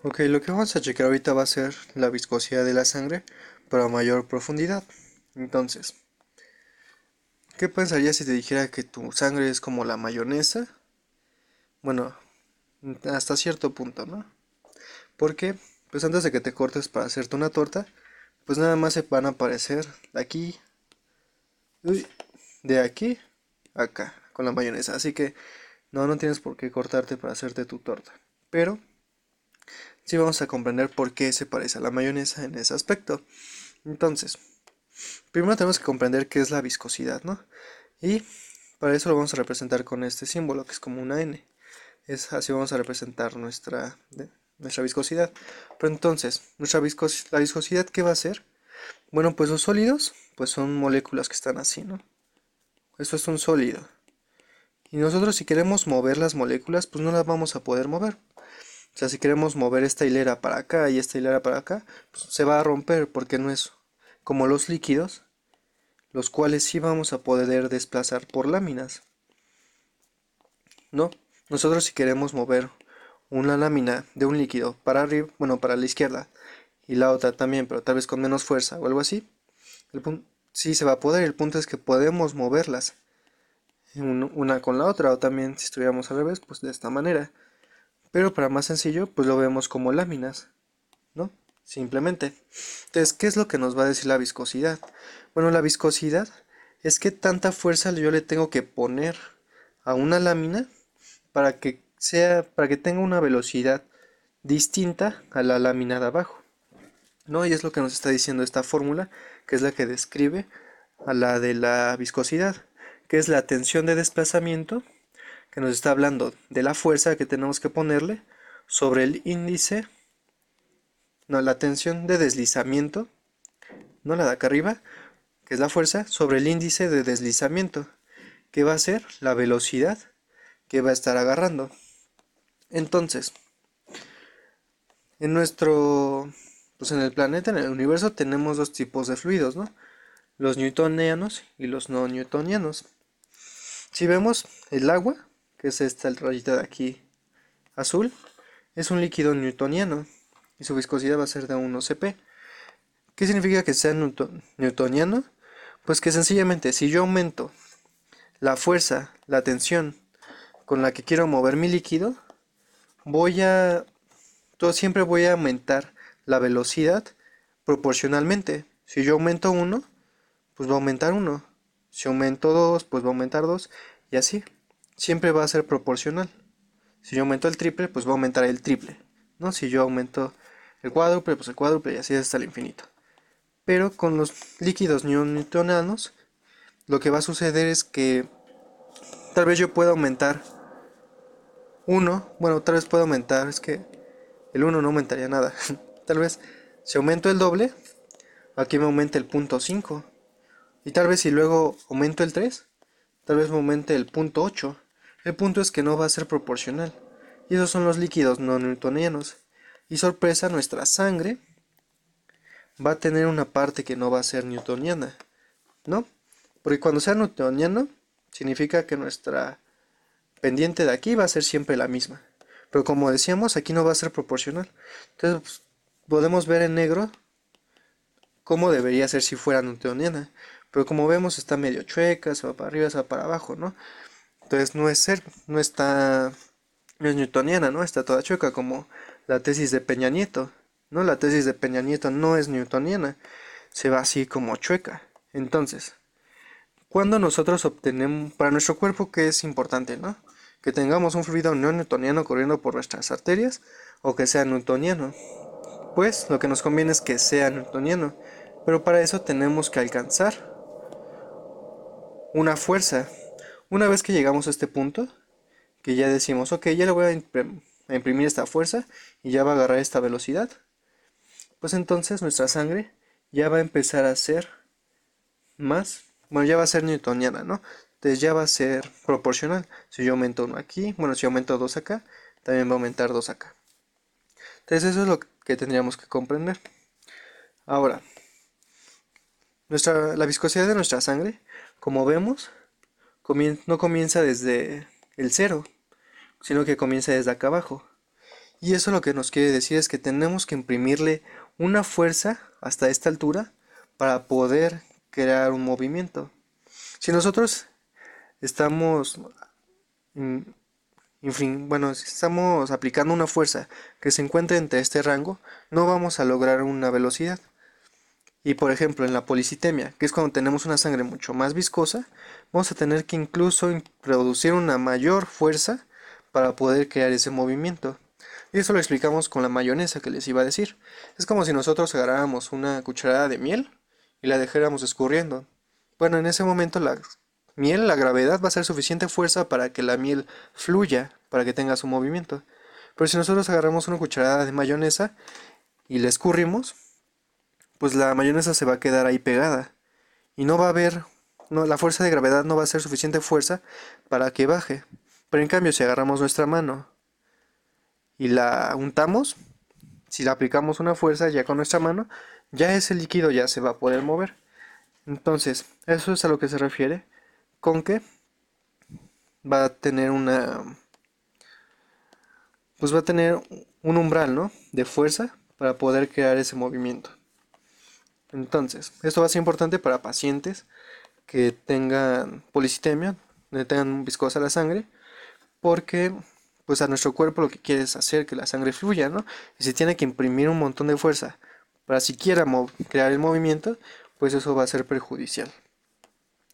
Ok, lo que vamos a checar ahorita va a ser la viscosidad de la sangre para mayor profundidad. Entonces, ¿qué pensarías si te dijera que tu sangre es como la mayonesa? Bueno, hasta cierto punto, ¿no? Porque, pues antes de que te cortes para hacerte una torta, pues nada más se van a aparecer de aquí, uy, de aquí, acá, con la mayonesa. Así que no tienes por qué cortarte para hacerte tu torta. Pero sí vamos a comprender por qué se parece a la mayonesa en ese aspecto. Entonces, primero tenemos que comprender qué es la viscosidad, ¿no? Y para eso lo vamos a representar con este símbolo, que es como una N. Es así vamos a representar nuestra viscosidad. Pero entonces, la viscosidad, ¿qué va a ser? Bueno, pues los sólidos, pues son moléculas que están así, ¿no? Esto es un sólido. Y nosotros si queremos mover las moléculas, pues no las vamos a poder mover. O sea, si queremos mover esta hilera para acá y esta hilera para acá, pues se va a romper porque no es como los líquidos, los cuales sí vamos a poder desplazar por láminas, ¿no? Nosotros si queremos mover una lámina de un líquido para arriba, bueno, para la izquierda, y la otra también, pero tal vez con menos fuerza o algo así, sí se va a poder, el punto es que podemos moverlas una con la otra, o también si estuviéramos al revés, pues de esta manera. Pero para más sencillo, pues lo vemos como láminas, ¿no? Simplemente. Entonces, ¿qué es lo que nos va a decir la viscosidad? Bueno, la viscosidad es que tanta fuerza yo le tengo que poner a una lámina para que tenga una velocidad distinta a la lámina de abajo, ¿no? Y es lo que nos está diciendo esta fórmula, que es la que describe a la de la viscosidad, que es la tensión de desplazamiento, que nos está hablando de la fuerza que tenemos que ponerle sobre el índice, no, la tensión de deslizamiento, no la de acá arriba, que es la fuerza, sobre el índice de deslizamiento, que va a ser la velocidad que va a estar agarrando. Entonces, en nuestro, pues en el planeta, en el universo, tenemos dos tipos de fluidos, ¿no? Los newtonianos y los no newtonianos. Si vemos el agua, que es esta el rayito de aquí azul, es un líquido newtoniano y su viscosidad va a ser de 1 cp. ¿Qué significa que sea newtoniano? Pues que sencillamente si yo aumento la fuerza, la tensión con la que quiero mover mi líquido, voy a, yo siempre voy a aumentar la velocidad proporcionalmente. Si yo aumento uno, pues va a aumentar uno. Si aumento 2, pues va a aumentar 2. Y así. Siempre va a ser proporcional. Si yo aumento el triple, pues va a aumentar el triple, ¿no? Si yo aumento el cuádruple, pues el cuádruple y así hasta el infinito. Pero con los líquidos newtonianos, lo que va a suceder es que tal vez yo pueda aumentar uno, bueno, tal vez pueda aumentar, es que el uno no aumentaría nada. Tal vez si aumento el doble, aquí me aumenta el punto 5. Y tal vez si luego aumento el 3, tal vez me aumente el punto 8. El punto es que no va a ser proporcional. Y esos son los líquidos no newtonianos. Y sorpresa, nuestra sangre va a tener una parte que no va a ser newtoniana, ¿no? Porque cuando sea newtoniano, significa que nuestra pendiente de aquí va a ser siempre la misma. Pero como decíamos, aquí no va a ser proporcional. Entonces, pues, podemos ver en negro cómo debería ser si fuera newtoniana. Pero como vemos está medio chueca, se va para arriba, se va para abajo, ¿no? Entonces no es newtoniana, ¿no? Está toda chueca como la tesis de Peña Nieto, ¿no? La tesis de Peña Nieto no es newtoniana, se va así como chueca. Entonces, cuando nosotros obtenemos, para nuestro cuerpo, ¿qué es importante, no? Que tengamos un fluido no newtoniano corriendo por nuestras arterias o que sea newtoniano. Pues lo que nos conviene es que sea newtoniano, pero para eso tenemos que alcanzar una fuerza. Una vez que llegamos a este punto, que ya decimos, ok, ya le voy a imprimir esta fuerza y ya va a agarrar esta velocidad, pues entonces nuestra sangre ya va a empezar a ser más, bueno, ya va a ser newtoniana, ¿no? Entonces ya va a ser proporcional. Si yo aumento uno aquí, bueno, si aumento 2 acá, también va a aumentar 2 acá. Entonces eso es lo que tendríamos que comprender. Ahora, la viscosidad de nuestra sangre, como vemos, no comienza desde el cero, sino que comienza desde acá abajo. Y eso lo que nos quiere decir es que tenemos que imprimirle una fuerza hasta esta altura para poder crear un movimiento. Si nosotros estamos, mm, bueno, si estamos aplicando una fuerza que se encuentre entre este rango, no vamos a lograr una velocidad. Y por ejemplo, en la policitemia, que es cuando tenemos una sangre mucho más viscosa, vamos a tener que incluso producir una mayor fuerza para poder crear ese movimiento. Y eso lo explicamos con la mayonesa que les iba a decir. Es como si nosotros agarráramos una cucharada de miel y la dejáramos escurriendo. Bueno, en ese momento la miel, la gravedad va a ser suficiente fuerza para que la miel fluya, para que tenga su movimiento. Pero si nosotros agarramos una cucharada de mayonesa y la escurrimos, pues la mayonesa se va a quedar ahí pegada y no va a haber, no, la fuerza de gravedad no va a ser suficiente fuerza para que baje. Pero en cambio, si agarramos nuestra mano y la untamos, si le aplicamos una fuerza ya con nuestra mano, ya ese líquido ya se va a poder mover. Entonces, eso es a lo que se refiere con que va a tener pues va a tener un umbral, ¿no? De fuerza para poder crear ese movimiento. Entonces, esto va a ser importante para pacientes que tengan policitemia, que tengan viscosa la sangre, porque pues a nuestro cuerpo lo que quiere es hacer que la sangre fluya, ¿no? Y si tiene que imprimir un montón de fuerza para siquiera crear el movimiento, pues eso va a ser perjudicial.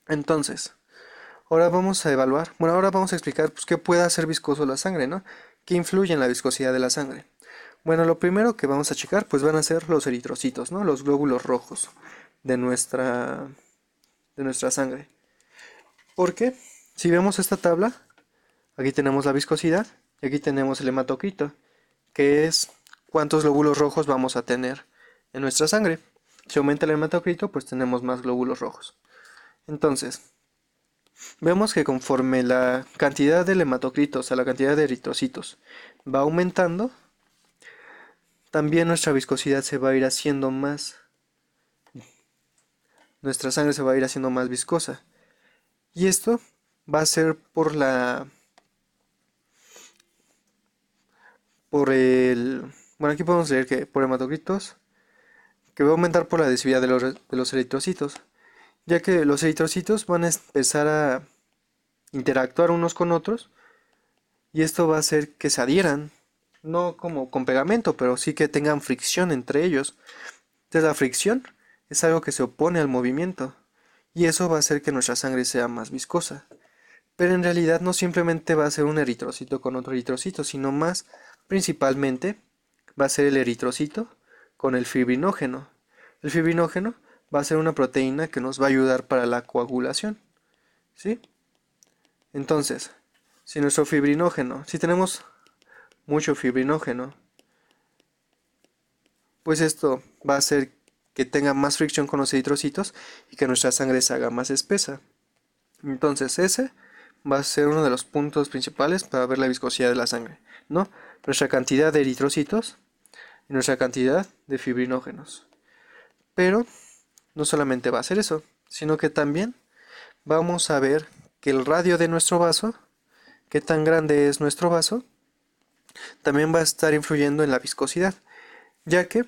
Entonces, ahora vamos a evaluar, bueno, ahora vamos a explicar pues, qué puede hacer viscoso la sangre, ¿no? ¿Qué influye en la viscosidad de la sangre? Bueno, lo primero que vamos a checar pues van a ser los eritrocitos, ¿no? Los glóbulos rojos de nuestra sangre. Porque si vemos esta tabla, aquí tenemos la viscosidad y aquí tenemos el hematocrito, que es cuántos glóbulos rojos vamos a tener en nuestra sangre. Si aumenta el hematocrito, pues tenemos más glóbulos rojos. Entonces, vemos que conforme la cantidad del hematocrito, o sea, la cantidad de eritrocitos, va aumentando, también nuestra viscosidad se va a ir haciendo más, nuestra sangre se va a ir haciendo más viscosa. Y esto va a ser bueno, aquí podemos leer que por hematocritos, que va a aumentar por la densidad de los eritrocitos, ya que los eritrocitos van a empezar a interactuar unos con otros y esto va a hacer que se adhieran, no como con pegamento, pero sí que tengan fricción entre ellos. Entonces la fricción es algo que se opone al movimiento y eso va a hacer que nuestra sangre sea más viscosa. Pero en realidad no simplemente va a ser un eritrocito con otro eritrocito, sino más principalmente va a ser el eritrocito con el fibrinógeno. El fibrinógeno va a ser una proteína que nos va a ayudar para la coagulación, ¿sí? Entonces, si tenemos mucho fibrinógeno, pues esto va a hacer que tenga más fricción con los eritrocitos y que nuestra sangre se haga más espesa. Entonces ese va a ser uno de los puntos principales para ver la viscosidad de la sangre, ¿no? Nuestra cantidad de eritrocitos y nuestra cantidad de fibrinógenos. Pero no solamente va a ser eso, sino que también vamos a ver que el radio de nuestro vaso, qué tan grande es nuestro vaso, también va a estar influyendo en la viscosidad, ya que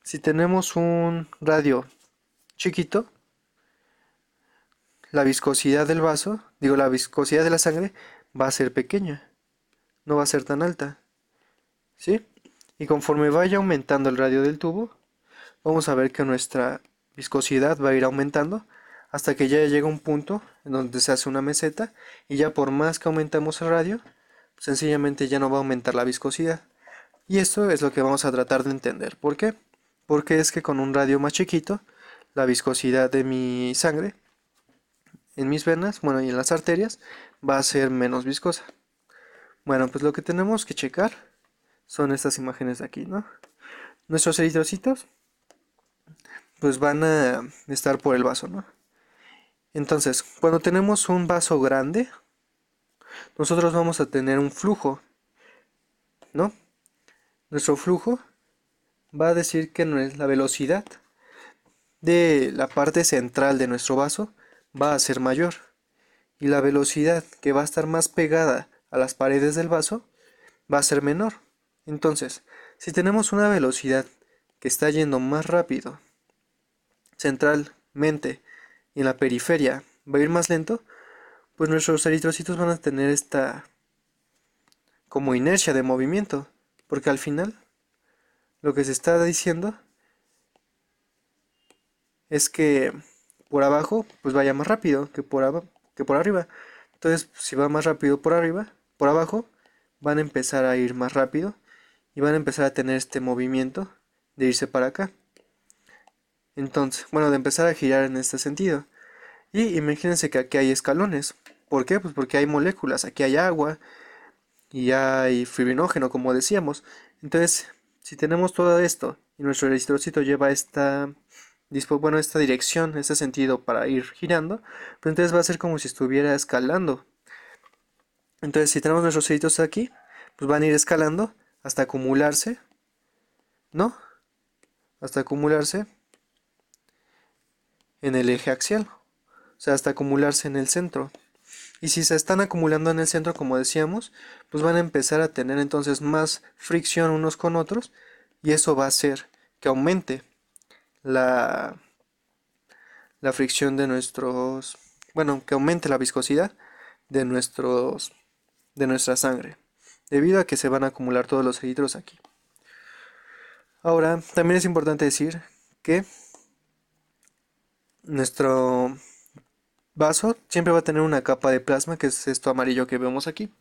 si tenemos un radio chiquito, la viscosidad del vaso, la viscosidad de la sangre va a ser pequeña, no va a ser tan alta, ¿sí? Y conforme vaya aumentando el radio del tubo, vamos a ver que nuestra viscosidad va a ir aumentando hasta que ya llega un punto en donde se hace una meseta y ya por más que aumentamos el radio, sencillamente ya no va a aumentar la viscosidad. Y esto es lo que vamos a tratar de entender. ¿Por qué? Porque es que con un radio más chiquito, la viscosidad de mi sangre en mis venas, bueno, y en las arterias, va a ser menos viscosa. Bueno, pues lo que tenemos que checar son estas imágenes de aquí, ¿no? Nuestros eritrocitos, pues van a estar por el vaso, ¿no? Entonces, cuando tenemos un vaso grande, nosotros vamos a tener un flujo, ¿no? Nuestro flujo va a decir que la velocidad de la parte central de nuestro vaso va a ser mayor y la velocidad que va a estar más pegada a las paredes del vaso va a ser menor. Entonces, si tenemos una velocidad que está yendo más rápido, centralmente, y en la periferia va a ir más lento, pues nuestros eritrocitos van a tener esta como inercia de movimiento, porque al final lo que se está diciendo es que por abajo pues vaya más rápido que por arriba. Entonces, si va más rápido por arriba, por abajo, van a empezar a ir más rápido y van a empezar a tener este movimiento de irse para acá. Entonces, bueno, de empezar a girar en este sentido. Y imagínense que aquí hay escalones. ¿Por qué? Pues porque hay moléculas, aquí hay agua y hay fibrinógeno, como decíamos. Entonces, si tenemos todo esto y nuestro eritrocito lleva esta dirección, este sentido para ir girando, pues entonces va a ser como si estuviera escalando. Entonces, si tenemos nuestros eritrocitos aquí, pues van a ir escalando hasta acumularse, ¿no? Hasta acumularse en el eje axial, o sea, hasta acumularse en el centro. Y si se están acumulando en el centro, como decíamos, pues van a empezar a tener entonces más fricción unos con otros y eso va a hacer que aumente la, la fricción de bueno, que aumente la viscosidad de de nuestra sangre, debido a que se van a acumular todos los eritros aquí. Ahora, también es importante decir que nuestro vaso siempre va a tener una capa de plasma, que es esto amarillo que vemos aquí.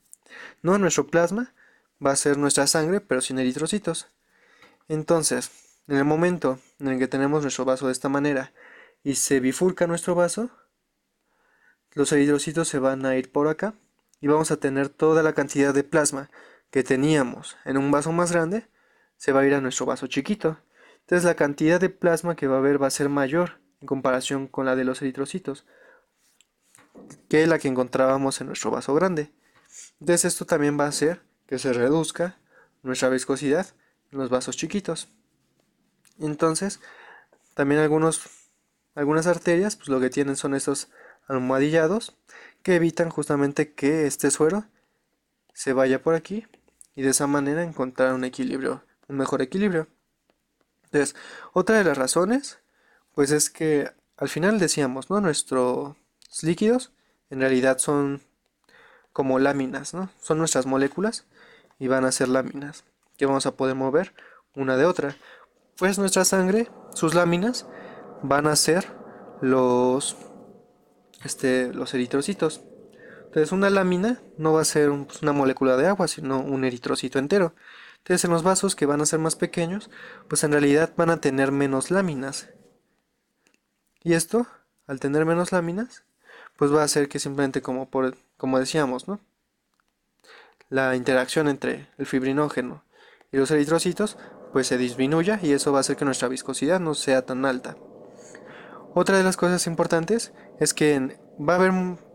No, nuestro plasma va a ser nuestra sangre, pero sin eritrocitos. Entonces, en el momento en el que tenemos nuestro vaso de esta manera y se bifurca nuestro vaso, los eritrocitos se van a ir por acá y vamos a tener toda la cantidad de plasma que teníamos en un vaso más grande, se va a ir a nuestro vaso chiquito. Entonces la cantidad de plasma que va a haber va a ser mayor en comparación con la de los eritrocitos, que la que encontrábamos en nuestro vaso grande. Entonces esto también va a hacer que se reduzca nuestra viscosidad en los vasos chiquitos. Entonces, también algunas arterias, pues lo que tienen son estos almohadillados que evitan justamente que este suero se vaya por aquí y de esa manera encontrar un equilibrio, un mejor equilibrio. Entonces, otra de las razones, pues es que al final decíamos, ¿no? Nuestros líquidos en realidad son como láminas, ¿no? Son nuestras moléculas y van a ser láminas que vamos a poder mover una de otra. Pues nuestra sangre, sus láminas, van a ser los, los eritrocitos. Entonces una lámina no va a ser pues, una molécula de agua, sino un eritrocito entero. Entonces en los vasos que van a ser más pequeños, pues en realidad van a tener menos láminas. Y esto, al tener menos láminas, pues va a hacer que simplemente como decíamos, ¿no? La interacción entre el fibrinógeno y los eritrocitos, pues se disminuya y eso va a hacer que nuestra viscosidad no sea tan alta. Otra de las cosas importantes es que va a haber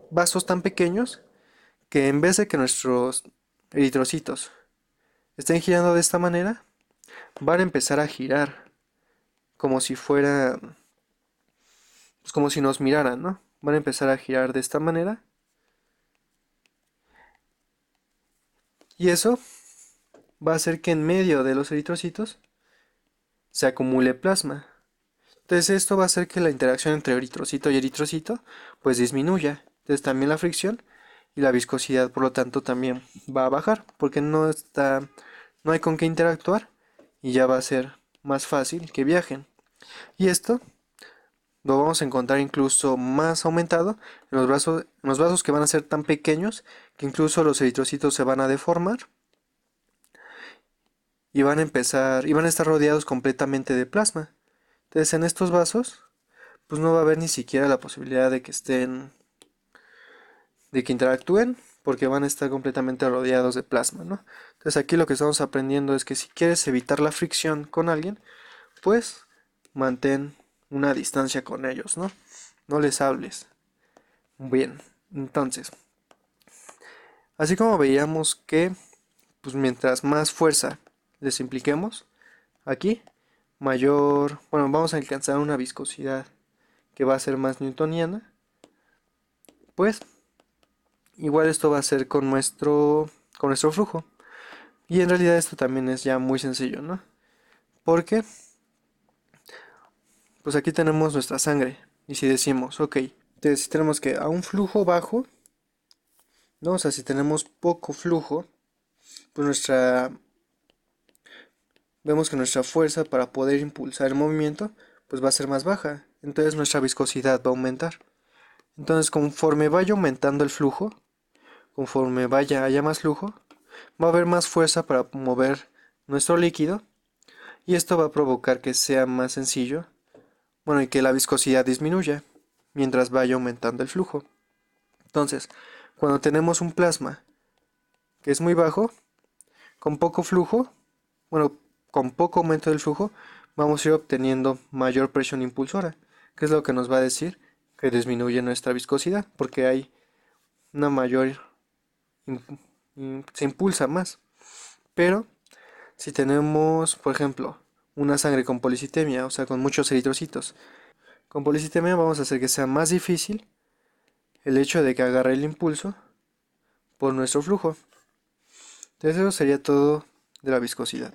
vasos tan pequeños que en vez de que nuestros eritrocitos estén girando de esta manera, van a empezar a girar como si fuera, pues como si nos miraran, ¿no? Van a empezar a girar de esta manera y eso va a hacer que en medio de los eritrocitos se acumule plasma. Entonces esto va a hacer que la interacción entre eritrocito y eritrocito pues disminuya. Entonces también la fricción y la viscosidad por lo tanto también va a bajar porque no hay con qué interactuar y ya va a ser más fácil que viajen. Y esto lo vamos a encontrar incluso más aumentado en los vasos que van a ser tan pequeños que incluso los eritrocitos se van a deformar y van a estar rodeados completamente de plasma. Entonces en estos vasos pues no va a haber ni siquiera la posibilidad de que interactúen porque van a estar completamente rodeados de plasma, ¿no? Entonces aquí lo que estamos aprendiendo es que si quieres evitar la fricción con alguien, pues mantén una distancia con ellos, ¿no? No les hables. Bien, entonces, así como veíamos que pues mientras más fuerza les impliquemos aquí, bueno, vamos a alcanzar una viscosidad que va a ser más newtoniana, pues igual esto va a ser con nuestro flujo. Y en realidad esto también es ya muy sencillo, ¿no? Porque, pues aquí tenemos nuestra sangre. Y si decimos, ok, entonces si tenemos que a un flujo bajo, ¿no? O sea, si tenemos poco flujo, pues vemos que nuestra fuerza para poder impulsar el movimiento, pues va a ser más baja. Entonces nuestra viscosidad va a aumentar. Entonces conforme vaya aumentando el flujo, conforme haya más flujo, va a haber más fuerza para mover nuestro líquido y esto va a provocar que sea más sencillo, bueno, y que la viscosidad disminuya mientras vaya aumentando el flujo. Entonces, cuando tenemos un plasma que es muy bajo, con poco flujo, bueno, con poco aumento del flujo, vamos a ir obteniendo mayor presión impulsora, que es lo que nos va a decir que disminuye nuestra viscosidad, porque hay una mayor, se impulsa más. Pero si tenemos, por ejemplo, una sangre con policitemia, o sea, con muchos eritrocitos, con policitemia vamos a hacer que sea más difícil el hecho de que agarre el impulso por nuestro flujo. Entonces eso sería todo de la viscosidad.